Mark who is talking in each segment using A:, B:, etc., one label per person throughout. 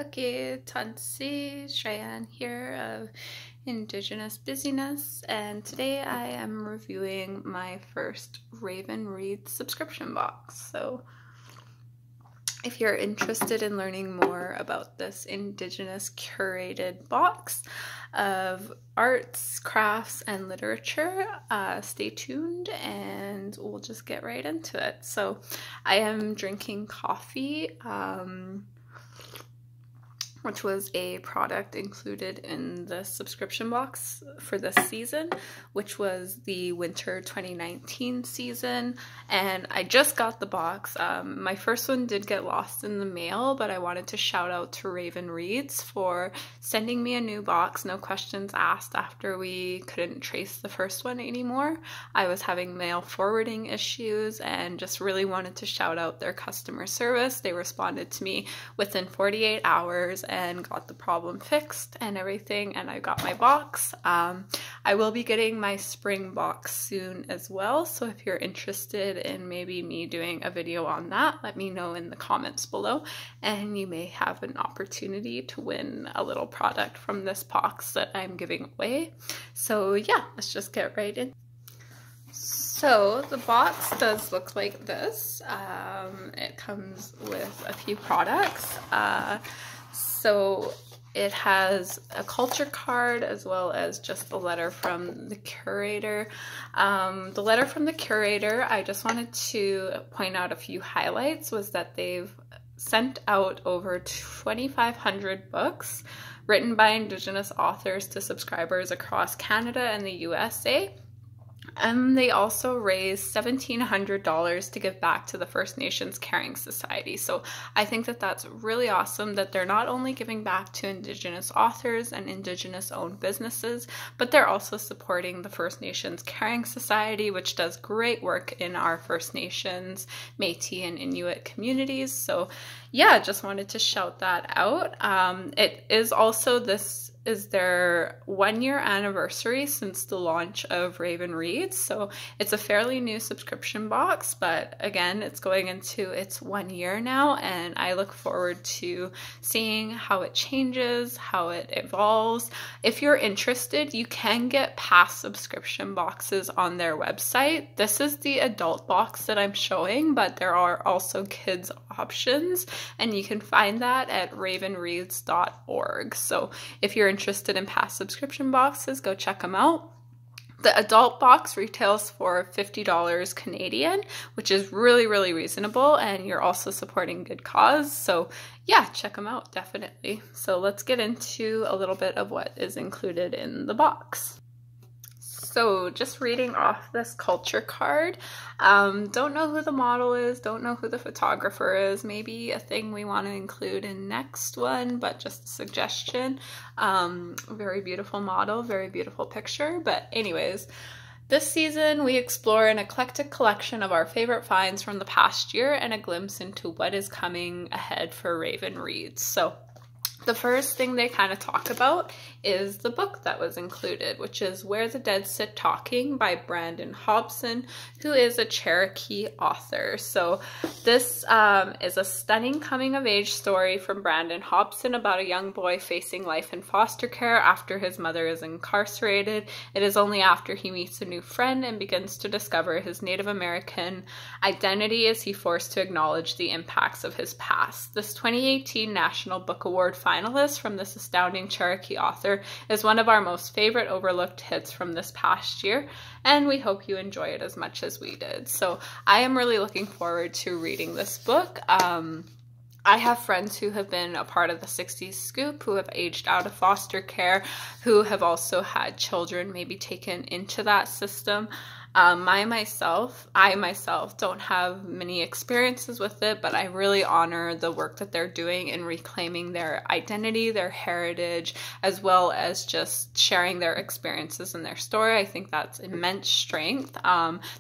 A: Okay, Tansi Cheyenne here of Indigenous Busy-ness, and today I am reviewing my first Raven Read subscription box. So if you're interested in learning more about this Indigenous curated box of arts, crafts, and literature, stay tuned and we'll just get right into it. So I am drinking coffee, which was a product included in the subscription box for this season, which was the winter 2019 season. And I just got the box. My first one did get lost in the mail, but I wanted to shout out to Raven Reads for sending me a new box, no questions asked, after we couldn't trace the first one anymore. I was having mail forwarding issues and just really wanted to shout out their customer service. They responded to me within 48 hours and got the problem fixed and everything, and I got my box. I will be getting my spring box soon as well, so if you're interested in maybe me doing a video on that, let me know in the comments below, and you may have an opportunity to win a little product from this box that I'm giving away. So yeah, let's just get right in. So the box does look like this. It comes with a few products. So it has a culture card as well as just a letter from the curator. The letter from the curator, I just wanted to point out a few highlights, was that they've sent out over 2,500 books written by Indigenous authors to subscribers across Canada and the USA. And they also raised $1,700 to give back to the First Nations Caring Society. So I think that that's really awesome that they're not only giving back to Indigenous authors and Indigenous owned businesses, but they're also supporting the First Nations Caring Society, which does great work in our First Nations, Métis, and Inuit communities. So yeah, just wanted to shout that out. It is also, this is their 1-year anniversary since the launch of Raven Reads. So it's a fairly new subscription box, but again, it's going into its 1 year now, and I look forward to seeing how it changes, how it evolves. If you're interested, you can get past subscription boxes on their website. This is the adult box that I'm showing, but there are also kids options, and you can find that at ravenreads.org. So if you're interested in past subscription boxes, go check them out. The adult box retails for $50 Canadian, which is really, really reasonable, and you're also supporting good cause. So yeah, check them out, definitely. So let's get into a little bit of what is included in the box. So just reading off this culture card, don't know who the model is, don't know who the photographer is, maybe a thing we want to include in next one, but just a suggestion. Very beautiful model, very beautiful picture, but anyways, this season we explore an eclectic collection of our favorite finds from the past year and a glimpse into what is coming ahead for Raven Reads. So the first thing they kind of talk about is the book that was included, which is Where the Dead Sit Talking by Brandon Hobson, who is a Cherokee author. So this is a stunning coming-of-age story from Brandon Hobson about a young boy facing life in foster care after his mother is incarcerated. It is only after he meets a new friend and begins to discover his Native American identity is he forced to acknowledge the impacts of his past. This 2018 National Book Award finalist from this astounding Cherokee author is one of our most favorite overlooked hits from this past year, and we hope you enjoy it as much as we did. So I am really looking forward to reading this book. I have friends who have been a part of the 60s Scoop, who have aged out of foster care, who have also had children maybe taken into that system. I myself don't have many experiences with it, but I really honor the work that they're doing in reclaiming their identity, their heritage, as well as just sharing their experiences and their story. I think that's immense strength.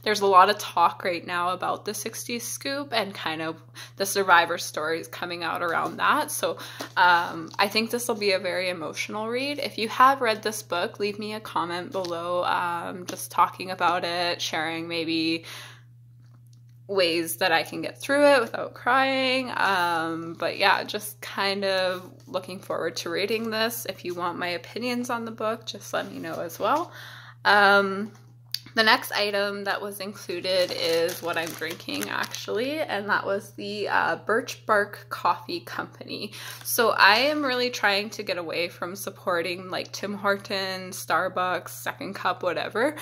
A: There's a lot of talk right now about the 60s Scoop and kind of the survivor stories coming out around that. So I think this will be a very emotional read. If you have read this book, leave me a comment below, just talking about it, sharing maybe ways that I can get through it without crying. But yeah, just kind of looking forward to reading this. If you want my opinions on the book, just let me know as well. The next item that was included is what I'm drinking, actually, and that was the Birch Bark Coffee Company. So I am really trying to get away from supporting like Tim Hortons, Starbucks, Second Cup, whatever.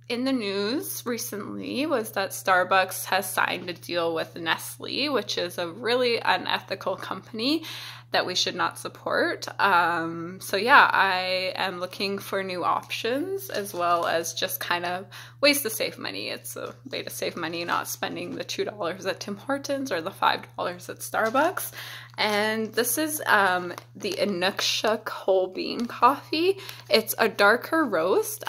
A: In the news recently was that Starbucks has signed a deal with Nestle, which is a really unethical company that we should not support. So yeah, I am looking for new options, as well as just kind of ways to save money. It's a way to save money, not spending the $2 at Tim Hortons or the $5 at Starbucks. And this is the Inukshuk whole bean coffee. It's a darker roast.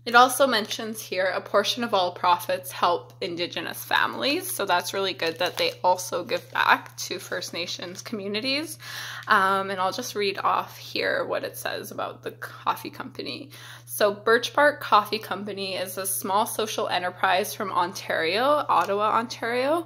A: It also mentions here a portion of all profits help Indigenous families. So that's really good that they also give back to First Nations communities. And I'll just read off here what it says about the coffee company. So Birch Bark Coffee Company is a small social enterprise from Ontario, Ottawa, Ontario,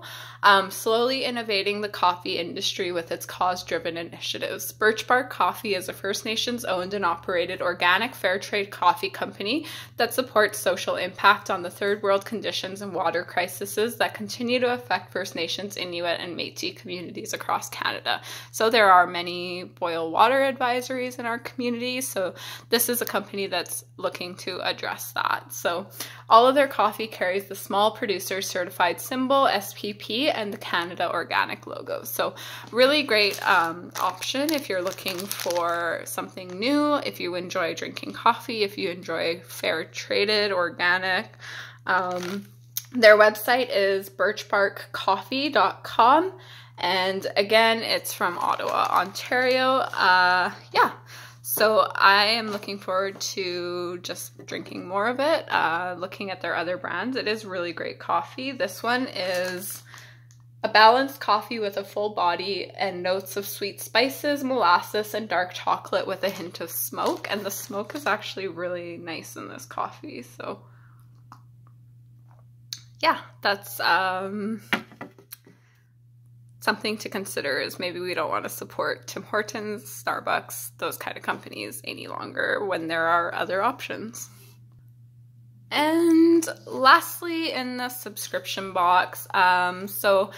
A: slowly innovating the coffee industry with its cause-driven initiatives. Birch Bark Coffee is a First Nations owned and operated organic fair trade coffee company that supports social impact on the third world conditions and water crises that continue to affect First Nations, Inuit, and Métis communities across Canada. So there are many boil water advisories in our community. So this is a company that's looking to address that. So all of their coffee carries the small producer certified symbol, SPP, and the Canada Organic logo. So really great option if you're looking for something new, if you enjoy drinking coffee, if you enjoy fair traded, organic. Their website is birchbarkcoffee.com. And again, it's from Ottawa, Ontario. Yeah. So I am looking forward to just drinking more of it, looking at their other brands. It is really great coffee. This one is a balanced coffee with a full body and notes of sweet spices, molasses, and dark chocolate with a hint of smoke. And the smoke is actually really nice in this coffee. So yeah, that's something to consider, is maybe we don't want to support Tim Hortons, Starbucks, those kind of companies any longer when there are other options. And lastly, in the subscription box, so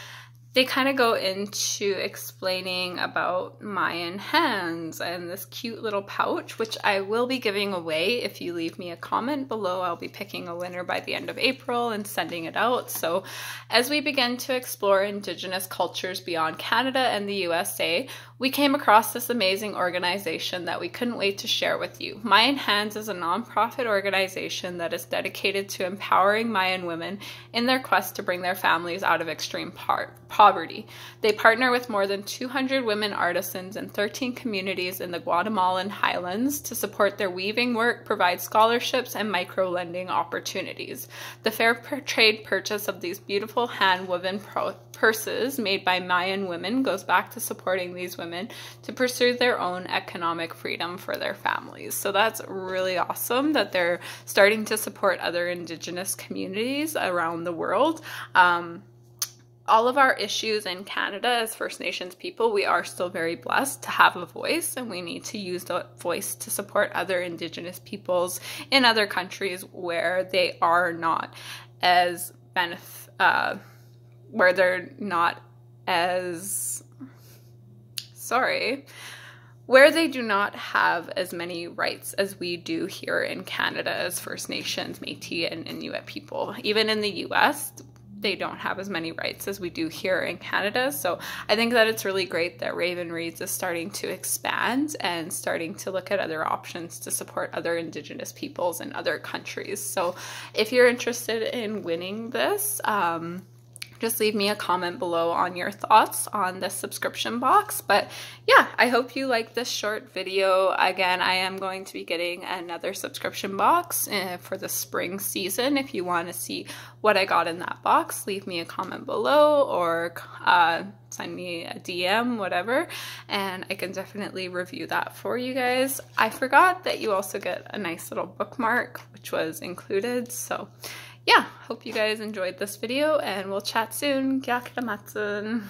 A: they kind of go into explaining about Mayan hands and this cute little pouch, which I will be giving away if you leave me a comment below. I'll be picking a winner by the end of April and sending it out. So as we begin to explore Indigenous cultures beyond Canada and the USA, we came across this amazing organization that we couldn't wait to share with you. Mayan Hands is a nonprofit organization that is dedicated to empowering Mayan women in their quest to bring their families out of extreme poverty. They partner with more than 200 women artisans in 13 communities in the Guatemalan highlands to support their weaving work, provide scholarships, and micro-lending opportunities. The fair trade purchase of these beautiful hand-woven purses made by Mayan women goes back to supporting these women to pursue their own economic freedom for their families. So that's really awesome that they're starting to support other Indigenous communities around the world. All of our issues in Canada as First Nations people, we are still very blessed to have a voice, and we need to use that voice to support other Indigenous peoples in other countries where they are not as where they're not as, where they do not have as many rights as we do here in Canada as First Nations, Métis, and Inuit people. Even in the US, they don't have as many rights as we do here in Canada. So I think that it's really great that Raven Reads is starting to expand and starting to look at other options to support other Indigenous peoples in other countries. So if you're interested in winning this, just leave me a comment below on your thoughts on this subscription box. But yeah, I hope you like this short video. Again, I am going to be getting another subscription box for the spring season. If you want to see what I got in that box, leave me a comment below or send me a DM, whatever, and I can definitely review that for you guys. I forgot that you also get a nice little bookmark, which was included. So yeah, hope you guys enjoyed this video, and we'll chat soon. Gyakaramatsun.